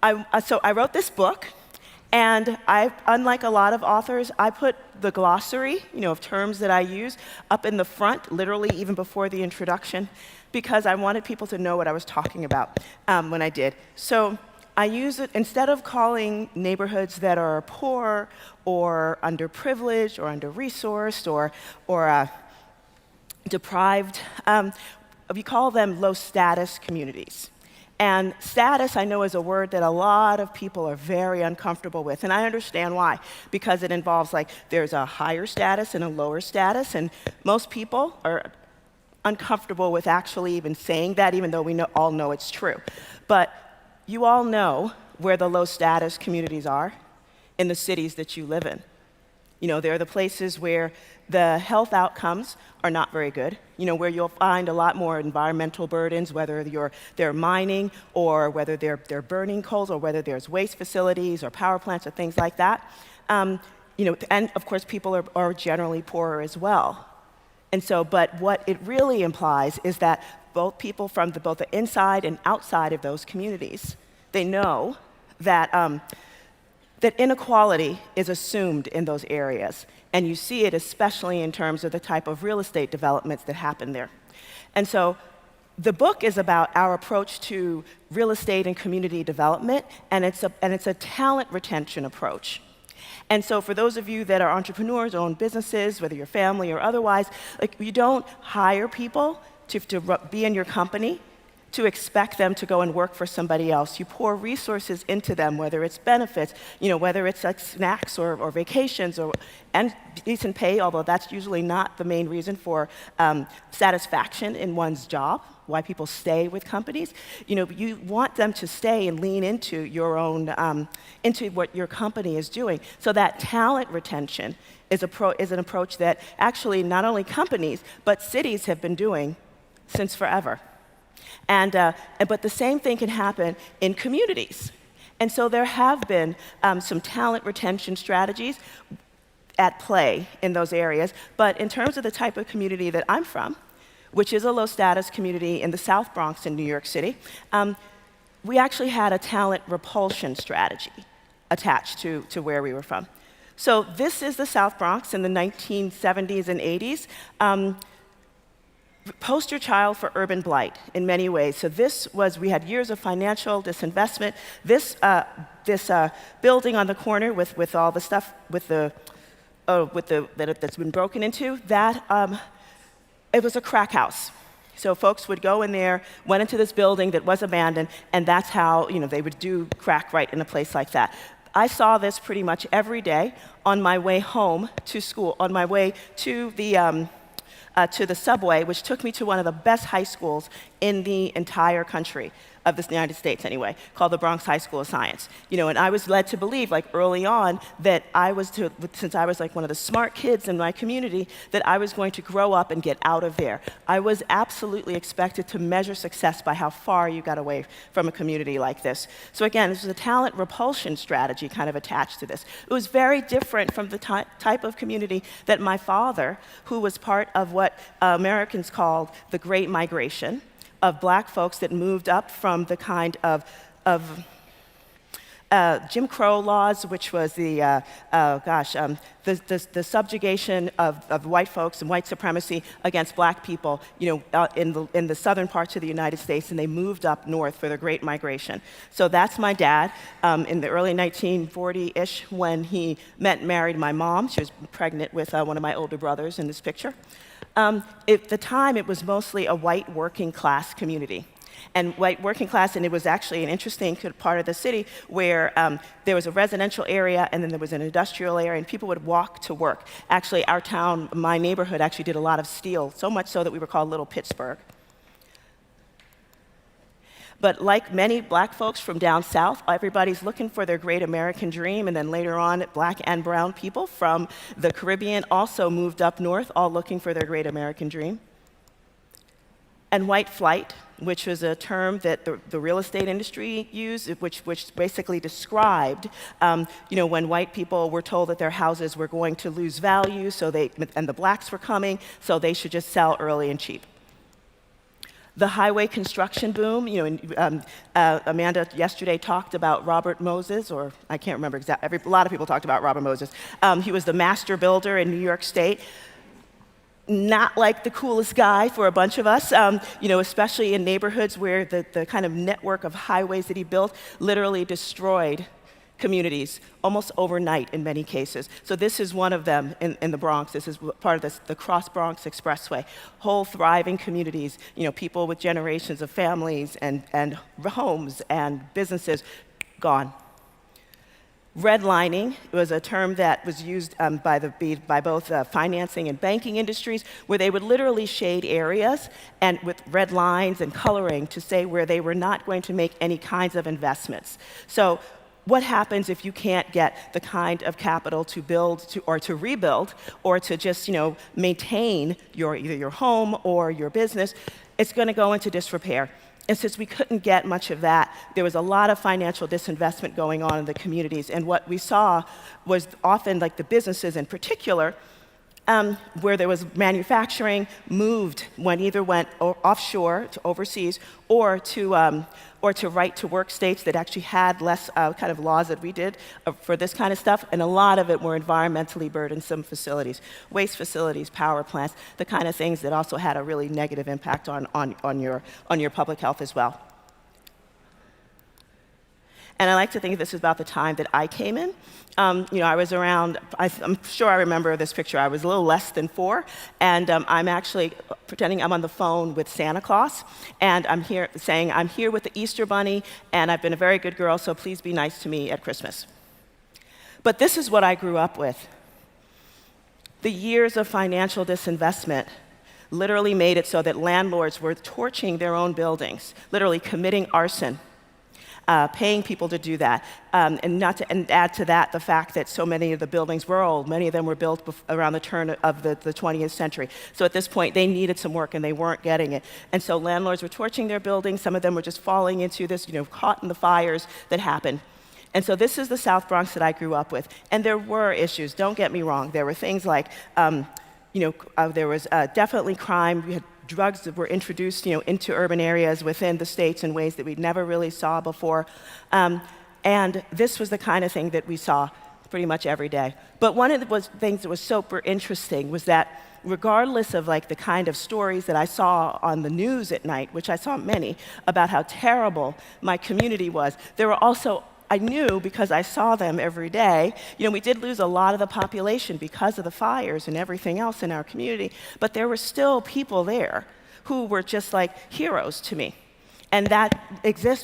So I wrote this book, and unlike a lot of authors, I put the glossary, of terms that I use up in the front, literally even before the introduction, because I wanted people to know what I was talking about when I did. So I use it, instead of calling neighborhoods that are poor or underprivileged or under-resourced or deprived, we call them low-status communities. And status, I know, is a word that a lot of people are very uncomfortable with, and I understand why, because it involves, there's a higher status and a lower status, and most people are uncomfortable with actually even saying that, even though we all know it's true. But you all know where the low-status communities are in the cities that you live in. They're the places where the health outcomes are not very good, where you'll find a lot more environmental burdens, whether they're mining or whether they're burning coals or whether there's waste facilities or power plants or things like that. And of course, people are generally poorer as well. And so, but what it really implies is that both people from both the inside and outside of those communities, they know that that inequality is assumed in those areas. And you see it especially in terms of the type of real estate developments that happen there. And so the book is about our approach to real estate and community development, and it's a talent retention approach. And so for those of you that are entrepreneurs, own businesses, whether you're family or otherwise, you don't hire people to be in your company to expect them to go and work for somebody else. You pour resources into them, whether it's benefits, whether it's snacks or vacations and decent pay, although that's usually not the main reason for satisfaction in one's job, why people stay with companies. You want them to stay and lean into your own, into what your company is doing. So that talent retention is an approach that actually not only companies, but cities have been doing since forever. But the same thing can happen in communities. And so there have been some talent retention strategies at play in those areas. But in terms of the type of community that I'm from, which is a low-status community in the South Bronx in New York City, we actually had a talent repulsion strategy attached to where we were from. So this is the South Bronx in the 1970s and 80s. Poster child for urban blight in many ways. So we had years of financial disinvestment. This building on the corner with all the stuff that's been broken into, it was a crack house. So folks would go in there, went into this building that was abandoned, and that's how they would do crack right in a place like that. I saw this pretty much every day on my way home to school, on my way to the subway, which took me to one of the best high schools in the entire country, of the United States anyway, called the Bronx High School of Science. And I was led to believe, early on, that since I was one of the smart kids in my community, that I was going to grow up and get out of there. I was absolutely expected to measure success by how far you got away from a community like this. So again, this was a talent repulsion strategy kind of attached to this. It was very different from the type of community that my father, who was part of what Americans called the Great Migration, of black folks that moved up from the kind of Jim Crow laws, which was the subjugation of white folks and white supremacy against black people, in the southern parts of the United States, and they moved up north for the Great Migration. So that's my dad in the early 1940-ish when he met and married my mom. She was pregnant with one of my older brothers in this picture. At the time, it was mostly a white working class community. And white working class, and it was actually an interesting part of the city where there was a residential area and then there was an industrial area, and people would walk to work. Actually, our town, my neighborhood, actually did a lot of steel, so much so that we were called Little Pittsburgh. But like many black folks from down south, everybody's looking for their great American dream, and then later on, black and brown people from the Caribbean also moved up north, all looking for their great American dream. And white flight, which was a term that the real estate industry used, which basically described, when white people were told that their houses were going to lose value, and the blacks were coming, so they should just sell early and cheap. The highway construction boom, Amanda yesterday talked about Robert Moses, or I can't remember exactly, a lot of people talked about Robert Moses. He was the master builder in New York State. Not like the coolest guy for a bunch of us, especially in neighborhoods where the kind of network of highways that he built literally destroyed communities almost overnight in many cases. So this is one of them in the Bronx. This is part of the Cross Bronx Expressway. Whole thriving communities, people with generations of families and homes and businesses gone. Redlining was a term that was used by both financing and banking industries, where they would literally shade areas and with red lines and coloring to say where they were not going to make any kinds of investments. So what happens if you can't get the kind of capital to build or to rebuild or to just maintain either your home or your business? It's going to go into disrepair. And since we couldn't get much of that, there was a lot of financial disinvestment going on in the communities. And what we saw was often, like the businesses in particular, where there was manufacturing, either went offshore to overseas or to right-to-work states that actually had less kind of laws that we did for this kind of stuff, and a lot of it were environmentally burdensome facilities, waste facilities, power plants, the kind of things that also had a really negative impact on your public health as well. And I like to think this is about the time that I came in. I was around, I'm sure I remember this picture, I was a little less than 4, and I'm actually pretending I'm on the phone with Santa Claus, and I'm here saying, I'm here with the Easter Bunny, and I've been a very good girl, so please be nice to me at Christmas. But this is what I grew up with. The years of financial disinvestment literally made it so that landlords were torching their own buildings, literally committing arson. Paying people to do that, and add to that the fact that so many of the buildings were old. Many of them were built around the turn of the 20th century. So at this point, they needed some work, and they weren't getting it. And so landlords were torching their buildings. Some of them were just falling into this, caught in the fires that happened. And so this is the South Bronx that I grew up with. And there were issues. Don't get me wrong. There were things like, there was definitely crime. We had drugs that were introduced, into urban areas within the states in ways that we never really saw before. And this was the kind of thing that we saw pretty much every day. But one of the things that was super interesting was that regardless of the kind of stories that I saw on the news at night, which I saw many, about how terrible my community was, there were also, I knew because I saw them every day, we did lose a lot of the population because of the fires and everything else in our community, but there were still people there who were just like heroes to me. And that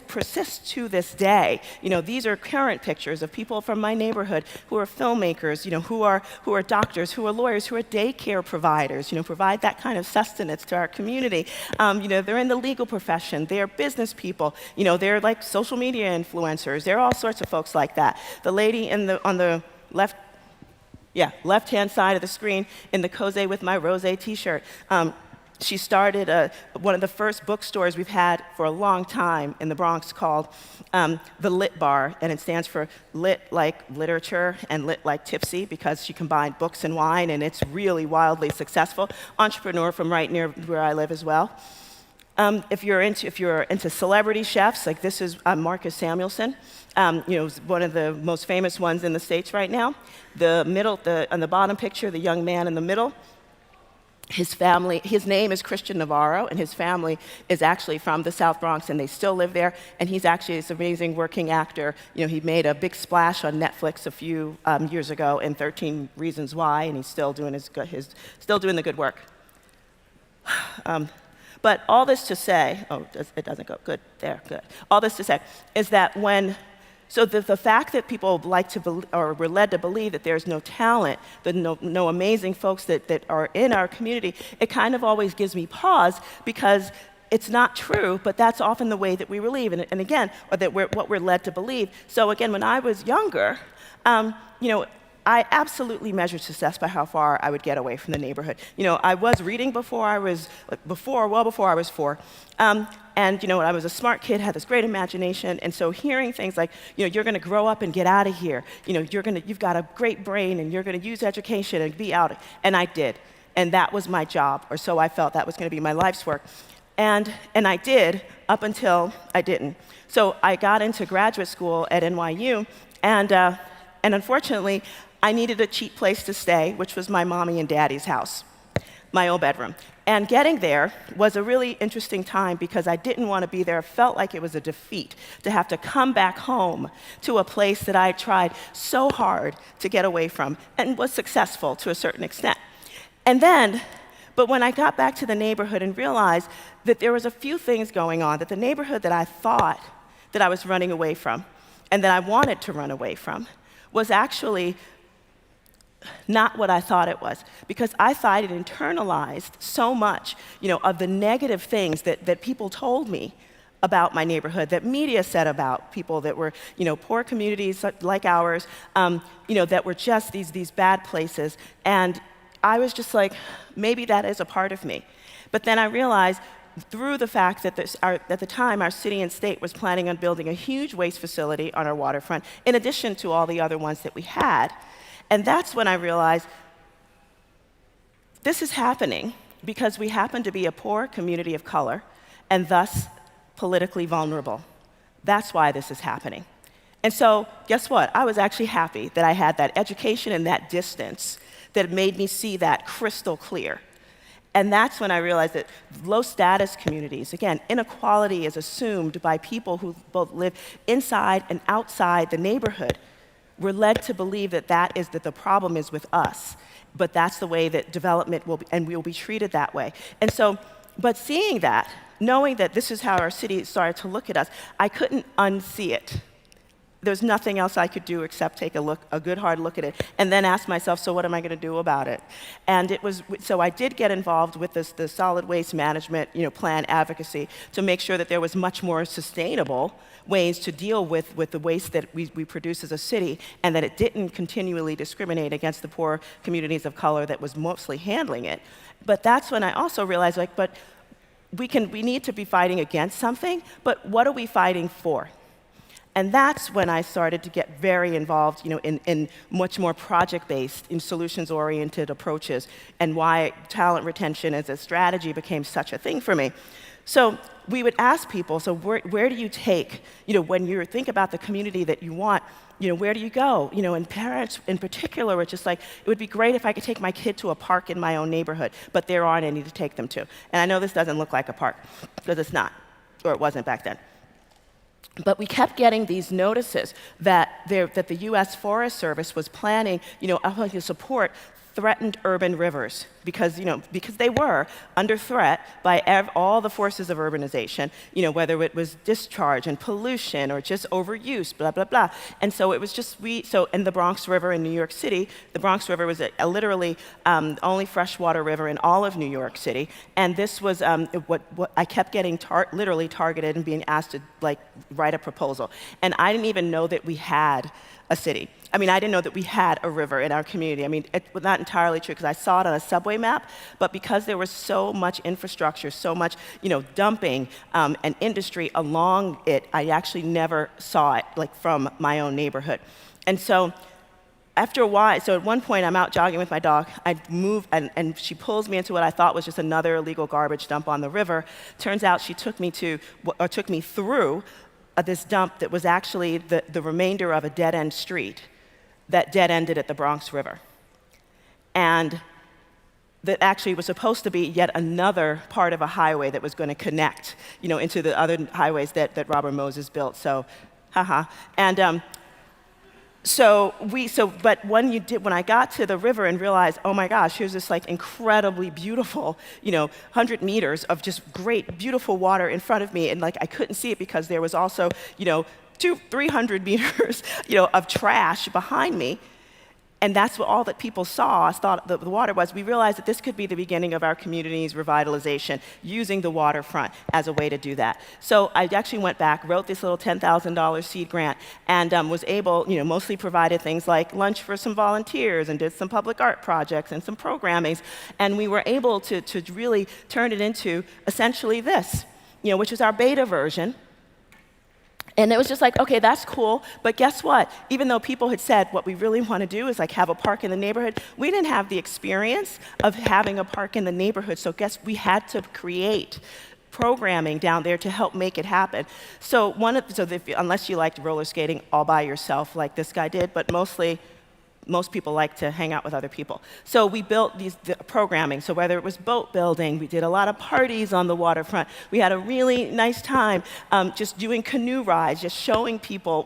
persists to this day. These are current pictures of people from my neighborhood who are filmmakers, who are doctors, who are lawyers, who are daycare providers, provide that kind of sustenance to our community. They're in the legal profession, they're business people, they're like social media influencers, they're all sorts of folks like that. The lady on the left-hand side of the screen in the Cozy with My Rose t-shirt, she started one of the first bookstores we've had for a long time in the Bronx called the Lit Bar, and it stands for lit like literature and lit like tipsy because she combined books and wine, and it's really wildly successful. Entrepreneur from right near where I live as well. If you're into celebrity chefs, like this is Marcus Samuelsson, one of the most famous ones in the States right now. On the bottom picture, the young man in the middle, his name is Christian Navarro, and his family is actually from the South Bronx, and they still live there. And he's actually this amazing working actor. He made a big splash on Netflix a few years ago in 13 Reasons Why, and he's still doing still doing the good work. But all this to say, it doesn't go good there, good. All this to say is that the fact that people were led to believe that there's no talent, that no amazing folks that are in our community, it kind of always gives me pause because it's not true, but that's often the way that we believe, and again, or that what we're led to believe. So again, when I was younger, I absolutely measured success by how far I would get away from the neighborhood. I was reading well before I was 4. And I was a smart kid, had this great imagination, and so hearing things like, you're going to grow up and get out of here. You've got a great brain, and you're going to use education and be out. And I did, and that was my job, or so I felt that was going to be my life's work. And I did up until I didn't. So I got into graduate school at NYU, and unfortunately, I needed a cheap place to stay, which was my mommy and daddy's house, my old bedroom. And getting there was a really interesting time because I didn't want to be there. It felt like it was a defeat to have to come back home to a place that I tried so hard to get away from and was successful to a certain extent. But when I got back to the neighborhood and realized that there was a few things going on, that the neighborhood that I thought that I was running away from and that I wanted to run away from was actually not what I thought it was, because I thought it internalized so much, of the negative things that people told me about my neighborhood, that media said about people that were, poor communities like ours, that were just these bad places. And I was just like, maybe that is a part of me. But then I realized through the fact that at the time our city and state was planning on building a huge waste facility on our waterfront, in addition to all the other ones that we had. And that's when I realized this is happening because we happen to be a poor community of color and thus politically vulnerable. That's why this is happening. And so, guess what? I was actually happy that I had that education and that distance that made me see that crystal clear. And that's when I realized that low status communities, again, inequality is assumed by people who both live inside and outside the neighborhood. We're led to believe that the problem is with us, but that's the way that development will be, and we will be treated that way. And so, but seeing that, knowing that this is how our city started to look at us, I couldn't unsee it. There's nothing else I could do except take a good hard look at it, and then ask myself, so what am I going to do about it? And so I did get involved with the solid waste management, plan advocacy to make sure that there was much more sustainable ways to deal with the waste that we produce as a city, and that it didn't continually discriminate against the poor communities of color that was mostly handling it. But that's when I also realized, but we need to be fighting against something, but what are we fighting for? And that's when I started to get very involved, in much more project-based, in solutions-oriented approaches, and why talent retention as a strategy became such a thing for me. So we would ask people, so where do you take, when you think about the community that you want, where do you go? And parents in particular were just like, it would be great if I could take my kid to a park in my own neighborhood, but there aren't any to take them to. And I know this doesn't look like a park, because it's not, or it wasn't back then. But we kept getting these notices that the U.S. Forest Service was planning, to support threatened urban rivers because they were under threat by all the forces of urbanization, whether it was discharge and pollution or just overuse, blah, blah, blah. And so it was just, in the Bronx River in New York City, the Bronx River was literally only freshwater river in all of New York City. And this was what I kept getting literally targeted and being asked to write a proposal. And I didn't even know that we had a city. I didn't know that we had a river in our community. It was not entirely true because I saw it on a subway map, but because there was so much infrastructure, so much, dumping and industry along it, I actually never saw it from my own neighborhood. And so after a while, so at one point I'm out jogging with my dog, I move and she pulls me into what I thought was just another illegal garbage dump on the river. Turns out she took me through this dump that was actually the remainder of a dead-end street that dead-ended at the Bronx River. And that actually was supposed to be yet another part of a highway that was going to connect, into the other highways that Robert Moses built. So, haha. And but when I got to the river and realized, oh my gosh, here's this incredibly beautiful, 100 meters of just great, beautiful water in front of me, and I couldn't see it because there was also, 300 meters, of trash behind me. And that's all that people saw, thought the water was. We realized that this could be the beginning of our community's revitalization, using the waterfront as a way to do that. So I actually went back, wrote this little $10,000 seed grant, and was able, mostly provided things like lunch for some volunteers and did some public art projects and some programming. And we were able to really turn it into essentially this, which is our beta version. And it was just okay, that's cool, but guess what? Even though people had said what we really want to do is have a park in the neighborhood, we didn't have the experience of having a park in the neighborhood, so we had to programming down there to help make it happen. So unless you liked roller skating all by yourself like this guy did, but most people like to hang out with other people. So we built the programming. So whether it was boat building, we did a lot of parties on the waterfront. We had a really nice time just doing canoe rides, just showing people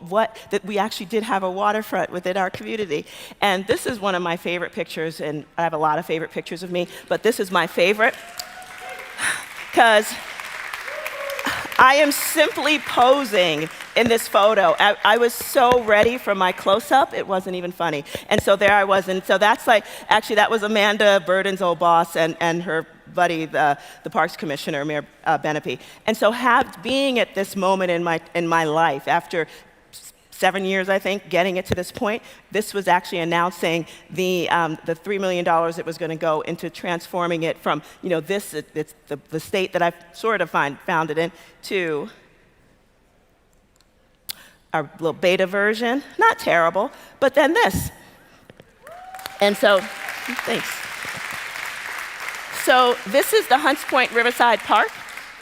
that we actually did have a waterfront within our community. And this is one of my favorite pictures, and I have a lot of favorite pictures of me, but this is my favorite, because I am simply posing in this photo. I was so ready for my close-up, it wasn't even funny. And so there I was, and so that's actually that was Amanda Burden's old boss and her buddy, the Parks Commissioner, Mayor Benepe. And so being at this moment in my life, after 7 years, I think, getting it to this point, this was actually announcing the $3 million that was going to go into transforming it from, it's the state that I've sort of founded in, to our little beta version. Not terrible, but then this. And so, thanks. So this is the Hunts Point Riverside Park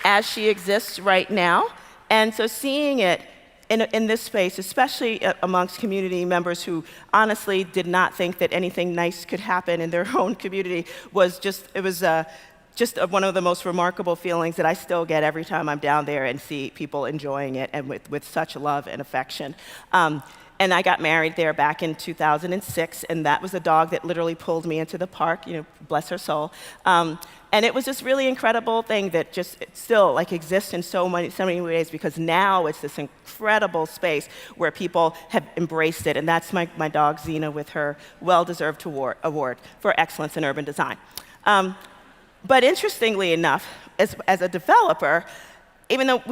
as she exists right now. And so seeing it in this space, especially amongst community members who honestly did not think that anything nice could happen in their own community, was just one of the most remarkable feelings that I still get every time I'm down there and see people enjoying it, and with such love and affection. And I got married there back in 2006, and that was a dog that literally pulled me into the park, bless her soul. And it was this really incredible thing that just still exists in so many ways, because now it's this incredible space where people have embraced it. And that's my dog Xena with her well-deserved award for excellence in urban design. But interestingly enough, as a developer, even though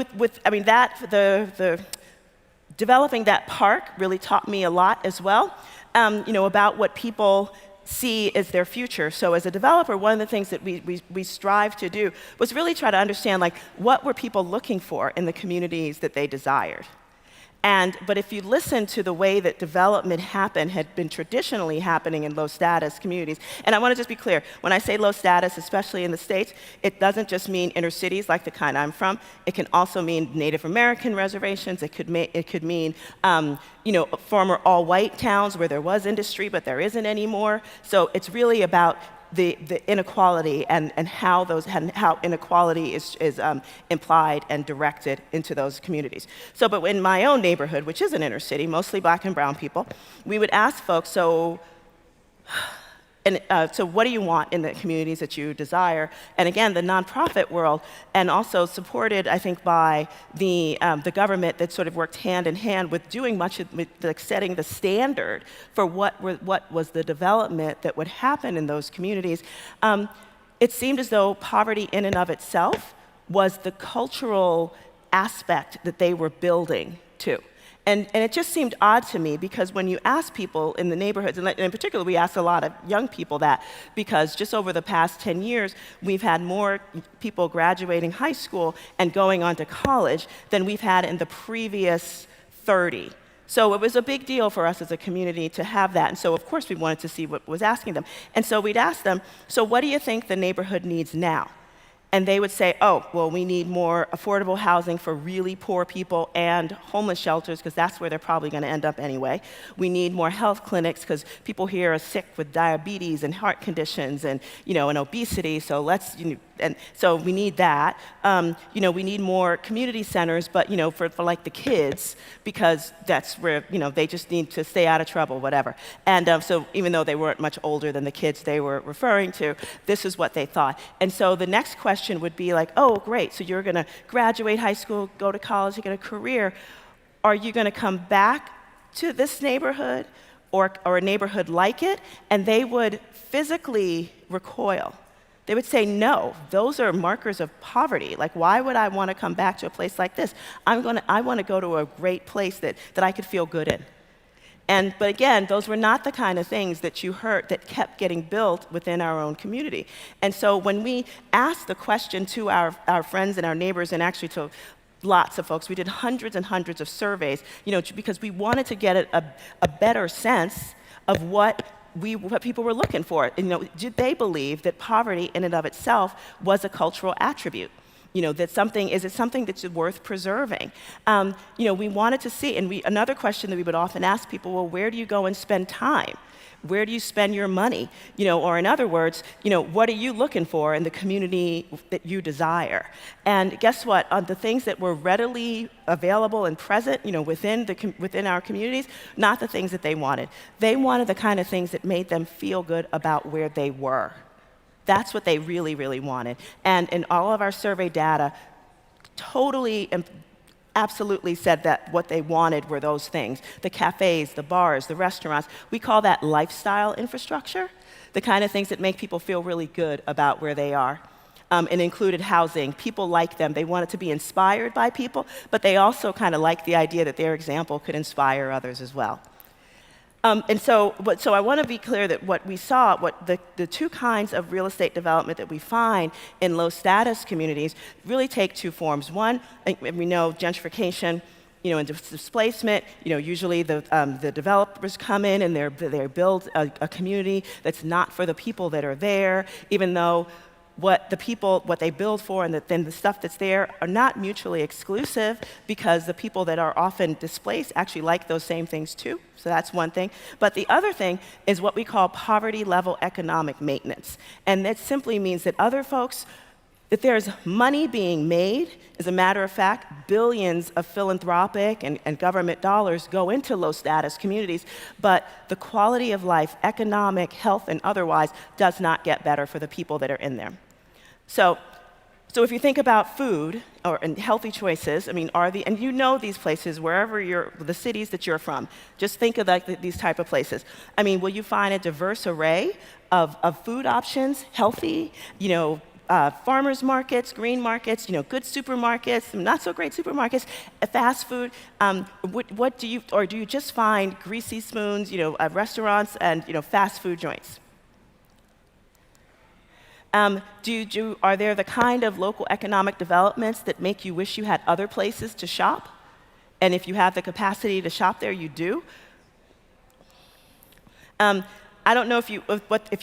developing that park really taught me a lot as well, about what people see as their future. So as a developer, one of the things that we strive to do was really try to understand, what were people looking for in the communities that they desired. But if you listen to the way that development had been traditionally happening in low-status communities, and I want to just be clear, when I say low status, especially in the States, it doesn't just mean inner cities like the kind I'm from. It can also mean Native American reservations. It could mean former all-white towns where there was industry, but there isn't anymore. So it's really about the inequality and how inequality is implied and directed into those communities. But in my own neighborhood, which is an inner city, mostly black and brown people, we would ask folks, so what do you want in the communities that you desire? And again, the nonprofit world, and also supported, I think, by the government, that sort of worked hand in hand with doing much of setting the standard for what was the development that would happen in those communities. It seemed as though poverty in and of itself was the cultural aspect that they were building to. And it just seemed odd to me, because when you ask people in the neighborhoods, and in particular we asked a lot of young people that, because just over the past 10 years, we've had more people graduating high school and going on to college than we've had in the previous 30. So it was a big deal for us as a community to have that. And so of course we wanted to see what was asking them. And so we'd ask them, so what do you think the neighborhood needs now? And they would say, oh, well, we need more affordable housing for really poor people and homeless shelters, because that's where they're probably going to end up anyway. We need more health clinics, because people here are sick with diabetes and heart conditions and obesity. So and so we need that. We need more community centers, but for the kids, because that's where they just need to stay out of trouble, whatever. And so even though they weren't much older than the kids they were referring to, this is what they thought. And so the next question would be oh, great, so you're going to graduate high school, go to college, you get a career. Are you going to come back to this neighborhood or a neighborhood like it? And they would physically recoil. They would say, no, those are markers of poverty. Why would I want to come back to a place like this? I want to go to a great place that I could feel good in. But again, those were not the kind of things that you heard that kept getting built within our own community. And so when we asked the question to our friends and our neighbors, and actually to lots of folks, we did hundreds and hundreds of surveys, because we wanted to get a better sense of what people were looking for. Did they believe that poverty in and of itself was a cultural attribute? Is it something that's worth preserving? We wanted to see, and another question that we would often ask people, well, where do you go and spend time? Where do you spend your money? Or in other words, what are you looking for in the community that you desire? And guess what? The things that were readily available and present, within our communities, not the things that they wanted. They wanted the kind of things that made them feel good about where they were. That's what they really, really wanted. And in all of our survey data, totally and absolutely said that what they wanted were those things. The cafes, the bars, the restaurants. We call that lifestyle infrastructure, the kind of things that make people feel really good about where they are. And included housing. People like them. They wanted to be inspired by people, but they also kind of like the idea that their example could inspire others as well. So I want to be clear that what we saw, the two kinds of real estate development that we find in low-status communities really take two forms. One, we know gentrification, and displacement. Usually the developers come in and they build a community that's not for the people that are there, even though what they build for and then the stuff that's there are not mutually exclusive, because the people that are often displaced actually like those same things too. So that's one thing. But the other thing is what we call poverty level economic maintenance. And that simply means that that there's money being made. As a matter of fact, billions of philanthropic and government dollars go into low status communities, but the quality of life, economic, health, and otherwise, does not get better for the people that are in there. So if you think about food and healthy choices, and these places, wherever the cities that you're from, just think of these type of places. Will you find a diverse array of food options, healthy, farmers markets, green markets, good supermarkets, not so great supermarkets, fast food. Do you just find greasy spoons, restaurants and fast food joints? Are there the kind of local economic developments that make you wish you had other places to shop? And if you have the capacity to shop there, you do? I don't know if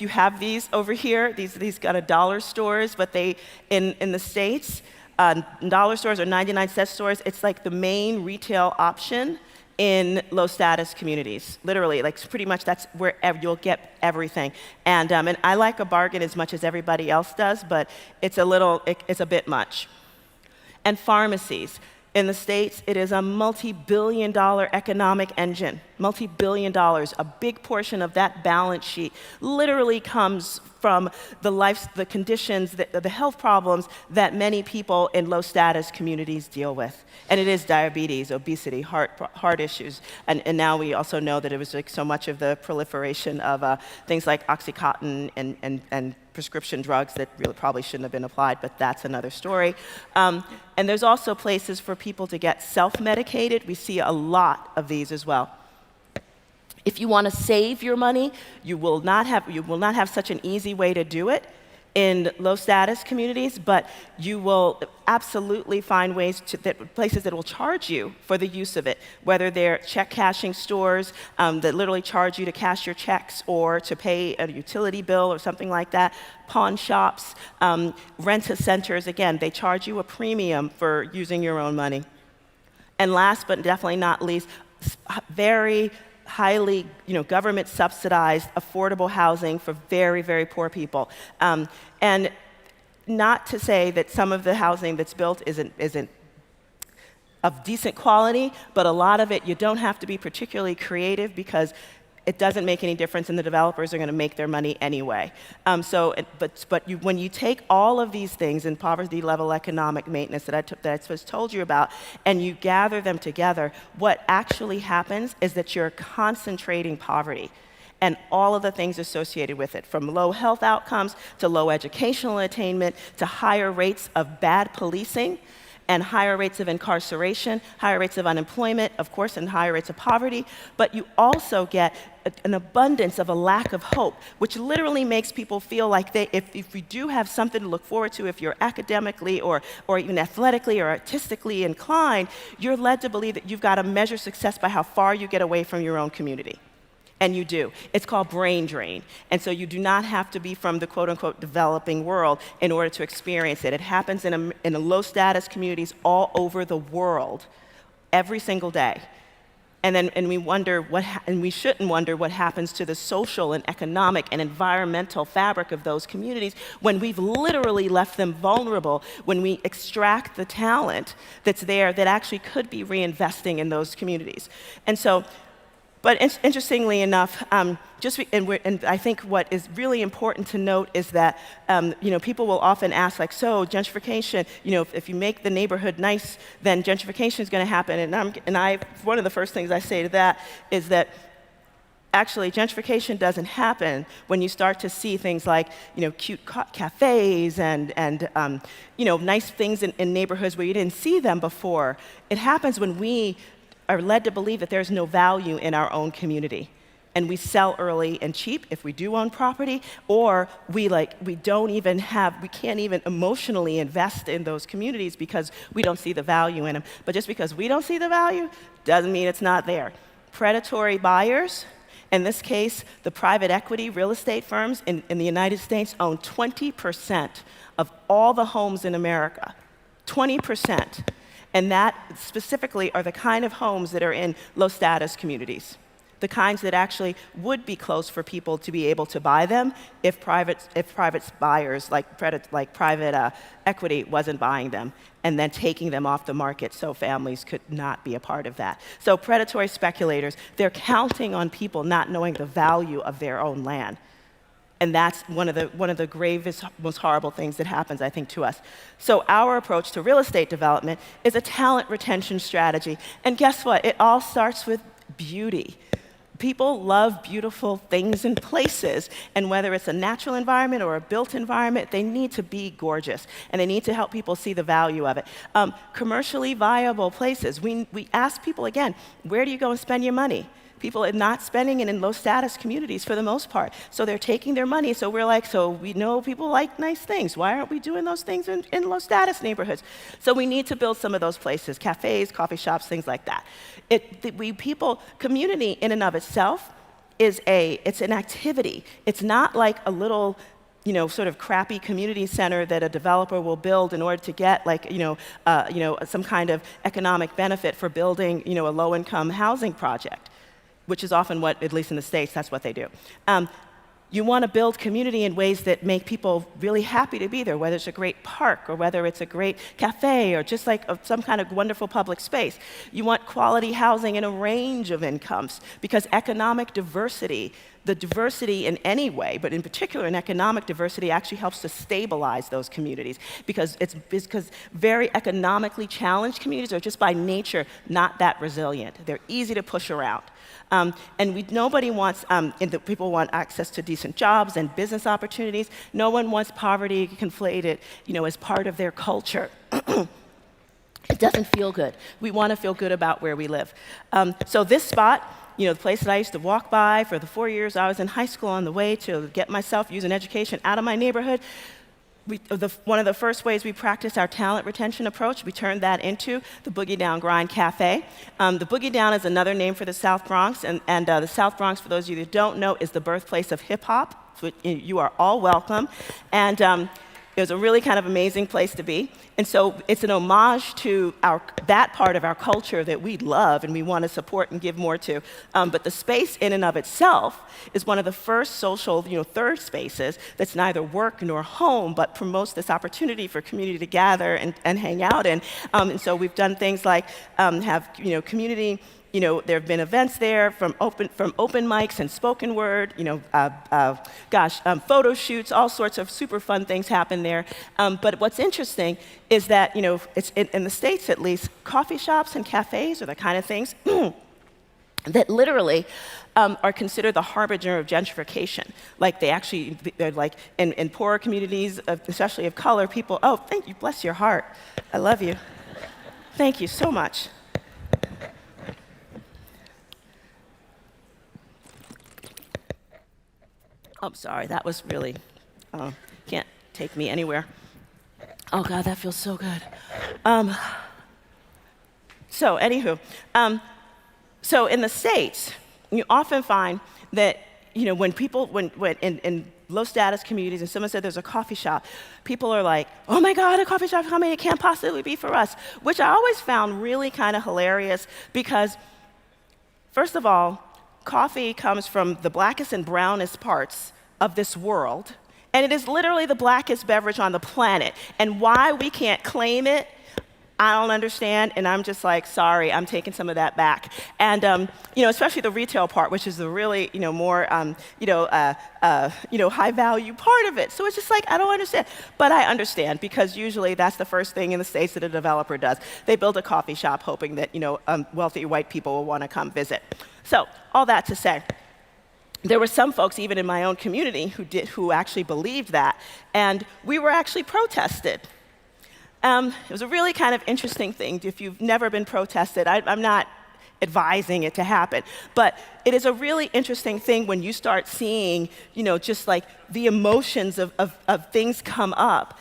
you have these over here. These kind of dollar stores, but in the States, dollar stores or 99-cent stores, it's like the main retail option in low-status communities. Literally, pretty much that's where you'll get everything. And I like a bargain as much as everybody else does, but it's a bit much. And pharmacies. In the States, it is a multi-billion-dollar economic engine, multi-billion dollars. A big portion of that balance sheet literally comes from the conditions, the health problems that many people in low-status communities deal with. And it is diabetes, obesity, heart issues. And now we also know that it was so much of the proliferation of things like Oxycontin and prescription drugs that really probably shouldn't have been applied, but that's another story. And there's also places for people to get self-medicated. We see a lot of these as well. If you want to save your money, you will not have such an easy way to do it in low-status communities, but you will absolutely find places that will charge you for the use of it, whether they're check cashing stores that literally charge you to cash your checks or to pay a utility bill or something like that, pawn shops, rent-a-centers. Again, they charge you a premium for using your own money. And last but definitely not least, very highly, government-subsidized, affordable housing for very, very poor people. And not to say that some of the housing that's built isn't of decent quality, but a lot of it, you don't have to be particularly creative because it doesn't make any difference, and the developers are going to make their money anyway. When you take all of these things in poverty-level economic maintenance that I just told you about, and you gather them together, what actually happens is that you're concentrating poverty and all of the things associated with it, from low health outcomes to low educational attainment to higher rates of bad policing, and higher rates of incarceration, higher rates of unemployment, of course, and higher rates of poverty. But you also get an abundance of a lack of hope, which literally makes people feel like if you do have something to look forward to, if you're academically or even athletically or artistically inclined, you're led to believe that you've got to measure success by how far you get away from your own community. And you do. It's called brain drain. And so you do not have to be from the quote-unquote developing world in order to experience it. It happens in low-status communities all over the world every single day. And we wonder and we shouldn't wonder what happens to the social and economic and environmental fabric of those communities when we've literally left them vulnerable, when we extract the talent that's there that actually could be reinvesting in those communities. And so, but interestingly enough, and I think what is really important to note is that people will often ask, like, so gentrification, if you make the neighborhood nice, then gentrification is going to happen. One of the first things I say to that is that actually gentrification doesn't happen when you start to see things like cute cafes and nice things in neighborhoods where you didn't see them before. It happens when we are led to believe that there's no value in our own community. And we sell early and cheap if we do own property, or we can't even emotionally invest in those communities because we don't see the value in them. But just because we don't see the value doesn't mean it's not there. Predatory buyers, in this case, the private equity real estate firms in the United States own 20% of all the homes in America. 20%. And that specifically are the kind of homes that are in low-status communities, the kinds that actually would be close for people to be able to buy them if private buyers, like private equity, wasn't buying them and then taking them off the market so families could not be a part of that. So predatory speculators, they're counting on people not knowing the value of their own land. And that's one of the gravest, most horrible things that happens, I think, to us. So our approach to real estate development is a talent retention strategy. And guess what? It all starts with beauty. People love beautiful things and places. And whether it's a natural environment or a built environment, they need to be gorgeous. And they need to help people see the value of it. Commercially viable places. We ask people, again, where do you go and spend your money? People are not spending it in low-status communities for the most part. So they're taking their money. So we're like, so we know people like nice things. Why aren't we doing those things in low-status neighborhoods? So we need to build some of those places, cafes, coffee shops, things like that. Community in and of itself it's an activity. It's not like a little sort of crappy community center that a developer will build in order to get some kind of economic benefit for building a low-income housing project, which is often what, at least in the States, that's what they do. You want to build community in ways that make people really happy to be there, whether it's a great park or whether it's a great cafe or just like some kind of wonderful public space. You want quality housing in a range of incomes because economic diversity, the diversity in any way, but in particular in economic diversity, actually helps to stabilize those communities because very economically challenged communities are just by nature not that resilient. They're easy to push around. Nobody wants, people want access to decent jobs and business opportunities. No one wants poverty conflated, as part of their culture. It doesn't feel good. We want to feel good about where we live. So this spot, the place that I used to walk by for the 4 years I was in high school on the way to get myself, use an education out of my neighborhood, one of the first ways we practiced our talent retention approach, we turned that into the Boogie Down Grind Cafe. The Boogie Down is another name for the South Bronx, and the South Bronx, for those of you that don't know, is the birthplace of hip-hop. So you are all welcome. And it was a really kind of amazing place to be. And so it's an homage to that part of our culture that we love and we want to support and give more to. But the space in and of itself is one of the first social, third spaces that's neither work nor home, but promotes this opportunity for community to gather and hang out in. And so we've done things like have, community. There have been events there from open mics and spoken word, photo shoots, all sorts of super fun things happen there. But what's interesting is that, it's in the States at least, coffee shops and cafes are the kind of things that literally are considered the harbinger of gentrification. Like they're like in poorer communities, especially of color, people, oh, thank you, bless your heart. I love you. Thank you so much. I'm sorry, that was really, can't take me anywhere. Oh God, that feels so good. So in the States, You often find that when people, when in low status communities and someone said there's a coffee shop, people are like, oh my God, a coffee shop coming, it can't possibly be for us, which I always found really kind of hilarious because, first of all, coffee comes from the blackest and brownest parts of this world, and it is literally the blackest beverage on the planet. And why we can't claim it, I don't understand, and I'm just like, sorry, I'm taking some of that back. And especially the retail part, which is the really more high value part of it. So it's just like, I don't understand, but I understand because usually that's the first thing in the States that a developer does. They build a coffee shop hoping that wealthy white people will want to come visit. So all that to say, there were some folks, even in my own community, who actually believed that, and we were actually protested. It was a really kind of interesting thing. If you've never been protested, I'm not advising it to happen, but it is a really interesting thing when you start seeing, just like the emotions of things come up.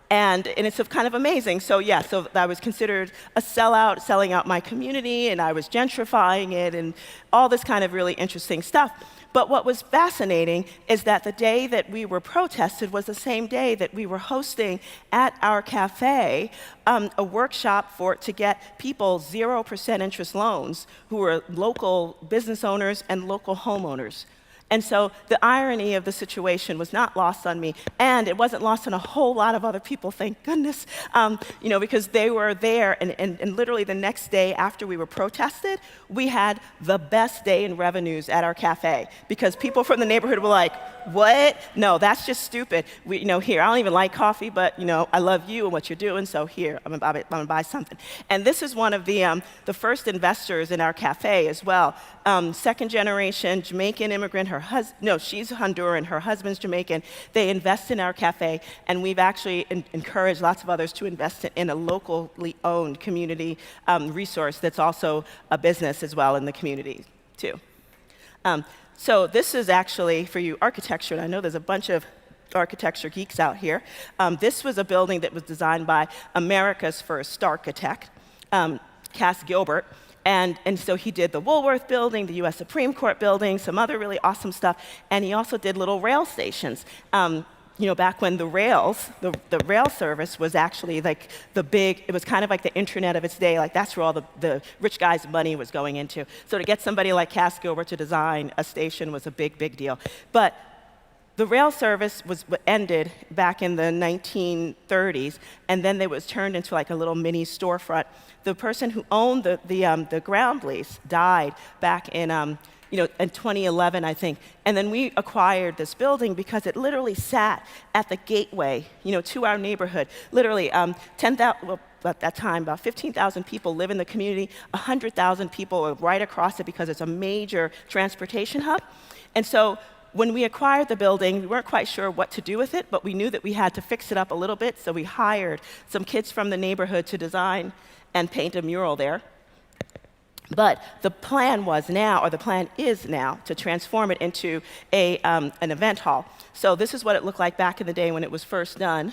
And it's kind of amazing. So yeah, so I was considered a sellout, selling out my community, and I was gentrifying it, and all this kind of really interesting stuff. But what was fascinating is that the day that we were protested was the same day that we were hosting at our cafe a workshop to get people 0% interest loans who were local business owners and local homeowners. And so the irony of the situation was not lost on me, and it wasn't lost on a whole lot of other people, thank goodness, because they were there, and literally the next day after we were protested, we had the best day in revenues at our cafe, because people from the neighborhood were like, what? No, that's just stupid. Here, I don't even like coffee, but I love you and what you're doing, so here, I'm gonna buy something. And this is one of the first investors in our cafe as well. Second generation Jamaican immigrant, she's Honduran, her husband's Jamaican. They invest in our cafe, and we've actually encouraged lots of others to invest in a locally owned community resource that's also a business as well in the community too. So this is actually for you architecture, and I know there's a bunch of architecture geeks out here. This was a building that was designed by America's first architect, Cass Gilbert. And so he did the Woolworth building, the US Supreme Court building, some other really awesome stuff, and he also did little rail stations. Back when the rail service was actually like it was kind of like the internet of its day, like that's where all the rich guys' money was going into. So to get somebody like Cass Gilbert to design a station was a big, big deal. But the rail service ended back in the 1930s, and then it was turned into like a little mini storefront. The person who owned the ground lease died back in 2011, I think. And then we acquired this building because it literally sat at the gateway, to our neighborhood. Literally, 10,000. Well, at that time, about 15,000 people live in the community. 100,000 people are right across it because it's a major transportation hub. And so when we acquired the building, we weren't quite sure what to do with it, but we knew that we had to fix it up a little bit, so we hired some kids from the neighborhood to design and paint a mural there. But the plan is now to transform it into an event hall. So this is what it looked like back in the day when it was first done,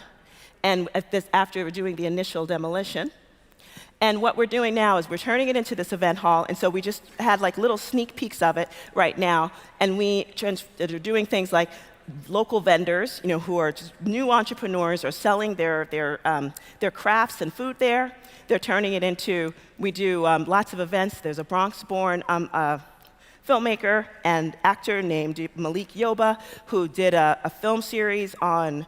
and after doing the initial demolition. And what we're doing now is we're turning it into this event hall, and so we just had like little sneak peeks of it right now, and we are doing things like local vendors, who are just new entrepreneurs, are selling their crafts and food there. They're turning it into, we do lots of events. There's a Bronx-born filmmaker and actor named Malik Yoba, who did a film series on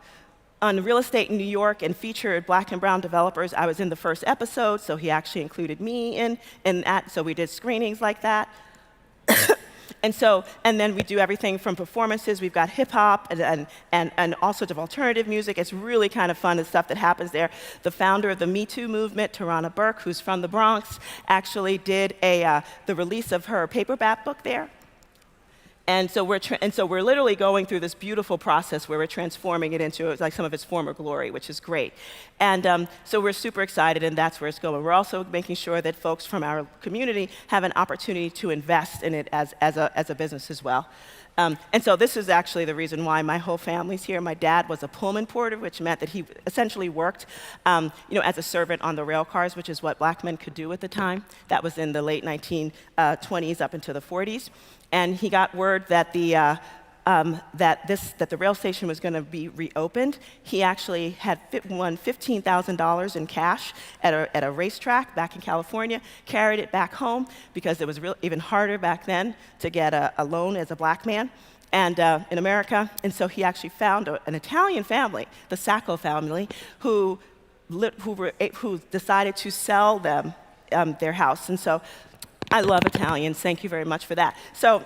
real estate in New York and featured black and brown developers. I was in the first episode, so he actually included me in that, so we did screenings like that. And then we do everything from performances. We've got hip hop and all sorts of alternative music. It's really kind of fun, the stuff that happens there. The founder of the Me Too movement, Tarana Burke, who's from the Bronx, actually did the release of her paperback book there. And so we're literally going through this beautiful process where we're transforming it into like some of its former glory, which is great. And so we're super excited, and that's where it's going. We're also making sure that folks from our community have an opportunity to invest in it as a business as well. And so this is actually the reason why my whole family's here. My dad was a Pullman porter, which meant that he essentially worked as a servant on the rail cars, which is what black men could do at the time. That was in the late 1920s up into the 40s. And he got word that the rail station was going to be reopened. He actually had won $15,000 in cash at a racetrack back in California, carried it back home because it was even harder back then to get a loan as a black man and in America. And so he actually found an Italian family, the Sacco family, who decided to sell them their house. And so I love Italians. Thank you very much for that. So.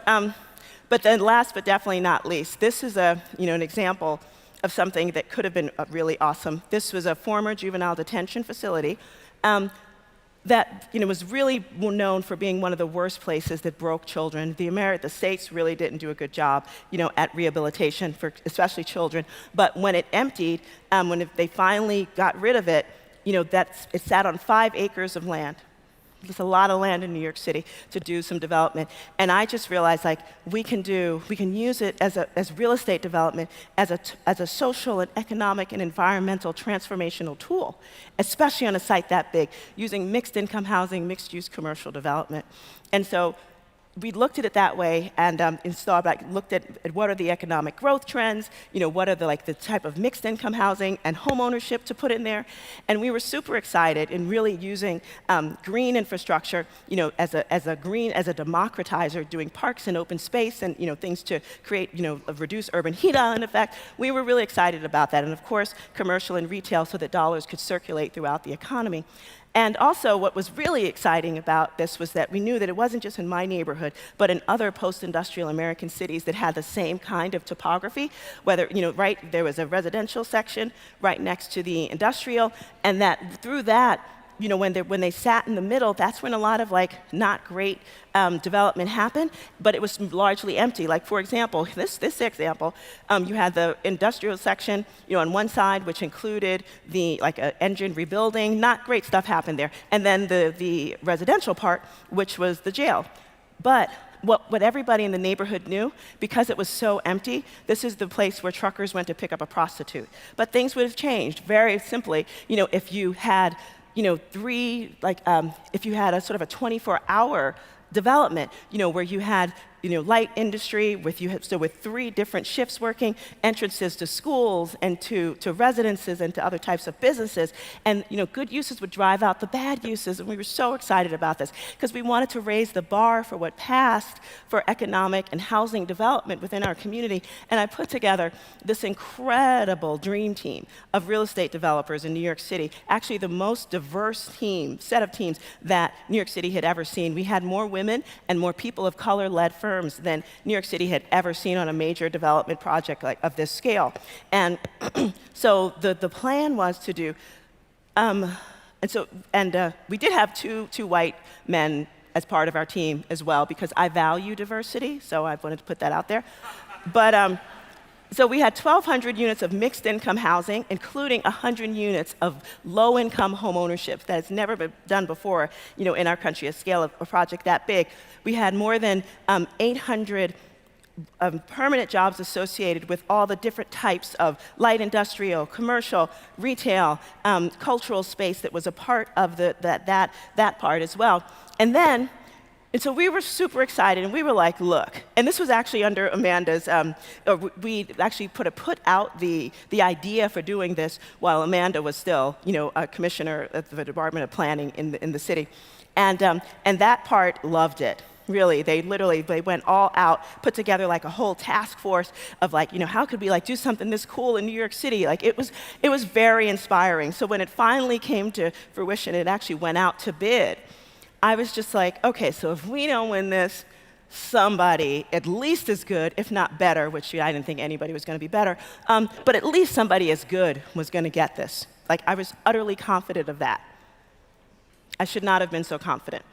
But then last but definitely not least, this is an example of something that could have been really awesome. This was a former juvenile detention facility that was really known for being one of the worst places that broke children. The states really didn't do a good job at rehabilitation for especially children. But when it emptied, when they finally got rid of it, it sat on 5 acres of land. There's a lot of land in New York City to do some development. And I just realized, we can use it as real estate development, as a social and economic and environmental transformational tool, especially on a site that big, using mixed income housing, mixed use commercial development. And so we looked at it that way and looked at what are the economic growth trends, what are the type of mixed income housing and home ownership to put in there. And we were super excited in really using green infrastructure, as a democratizer, doing parks and open space and things to create, reduce urban heat island effect. We were really excited about that. And of course, commercial and retail so that dollars could circulate throughout the economy. And also, what was really exciting about this was that we knew that it wasn't just in my neighborhood, but in other post-industrial American cities that had the same kind of topography, there was a residential section right next to the industrial, and that through that, when they sat in the middle, that's when a lot of not great development happened, but it was largely empty. For example, this example, you had the industrial section, on one side, which included the engine rebuilding. Not great stuff happened there, and then the residential part, which was the jail. But what everybody in the neighborhood knew, because it was so empty, this is the place where truckers went to pick up a prostitute. But things would have changed very simply, if you had if you had a sort of a 24-hour development, where you had light industry with 3 different shifts working, entrances to schools and to residences and to other types of businesses, and good uses would drive out the bad uses, and we were so excited about this because we wanted to raise the bar for what passed for economic and housing development within our community. And I put together this incredible dream team of real estate developers in New York City, actually the most diverse set of teams that New York City had ever seen. We had more women and more people of color led firms than New York City had ever seen on a major development project of this scale. And so the plan was to do, we did have two white men as part of our team as well, because I value diversity, so I wanted to put that out there. But so we had 1,200 units of mixed income housing, including 100 units of low-income home ownership that has never been done before, in our country, a scale of a project that big. We had more than 800 permanent jobs associated with all the different types of light industrial, commercial, retail, cultural space that was a part of that part as well. And so we were super excited, and we were like, look, and this was actually under Amanda's, we actually put out the idea for doing this while Amanda was still, a commissioner at the Department of Planning in the city. And that part loved it. Really, they went all out, put together a whole task force of how could we do something this cool in New York City? It was very inspiring. So when it finally came to fruition, it actually went out to bid. I was just like, okay, so if we don't win this, somebody at least as good, if not better, which I didn't think anybody was going to be better, but at least somebody as good was going to get this. I was utterly confident of that. I should not have been so confident,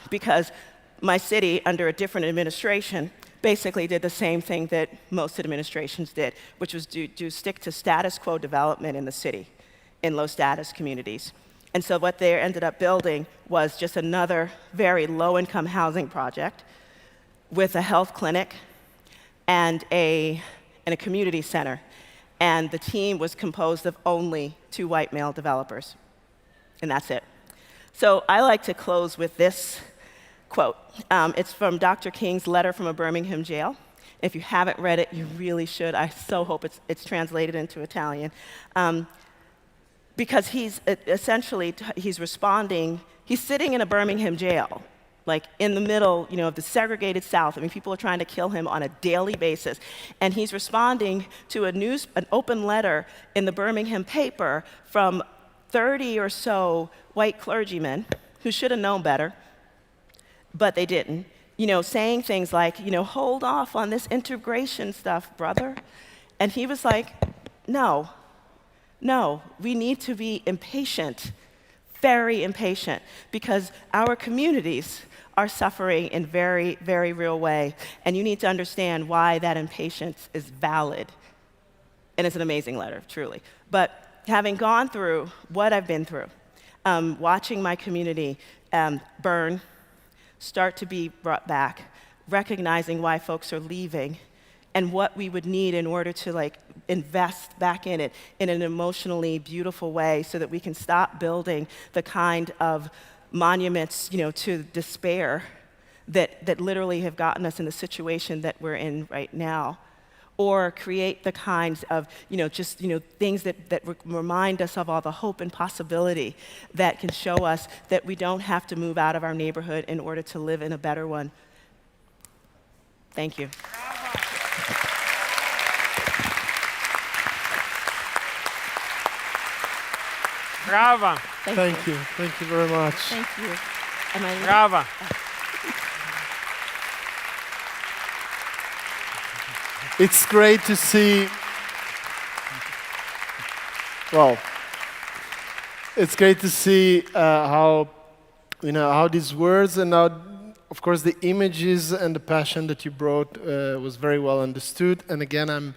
because my city, under a different administration, basically did the same thing that most administrations did, which was to stick to status quo development in the city, in low-status communities. And so what they ended up building was just another very low-income housing project with a health clinic, and a community center. And the team was composed of only 2 white male developers. And that's it. So I like to close with this quote. It's from Dr. King's letter from a Birmingham jail. If you haven't read it, you really should. I so hope it's translated into Italian. Because he's essentially, he's responding, he's sitting in a Birmingham jail, like in the middle, of the segregated South. I mean, people are trying to kill him on a daily basis. And he's responding to an open letter in the Birmingham paper from 30 or so white clergymen who should have known better, but they didn't. Saying things like, hold off on this integration stuff, brother. And he was like, no, we need to be impatient, very impatient, because our communities are suffering in very, very real way. And you need to understand why that impatience is valid. And it's an amazing letter, truly. But having gone through what I've been through, watching my community burn, start to be brought back, recognizing why folks are leaving, and what we would need in order to invest back in it in an emotionally beautiful way so that we can stop building the kind of monuments, to despair that literally have gotten us in the situation that we're in right now. Or create the kinds of, things that remind us of all the hope and possibility that can show us that we don't have to move out of our neighborhood in order to live in a better one. Thank you. Brava. Thank you. Thank you very much. Thank you. Am I Brava. It's great to see, it's great to see how these words and how, of course, the images and the passion that you brought was very well understood. And again,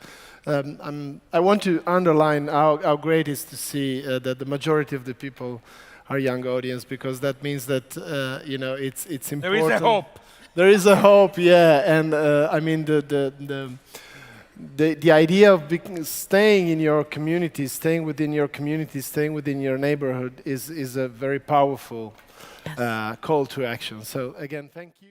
I want to underline how great it is to see that the majority of the people are young audience, because that means that, it's important. There is a hope. There is a hope, yeah. And I mean, the idea of staying in your community, staying within your community, staying within your neighborhood is a very powerful call to action. So again, thank you.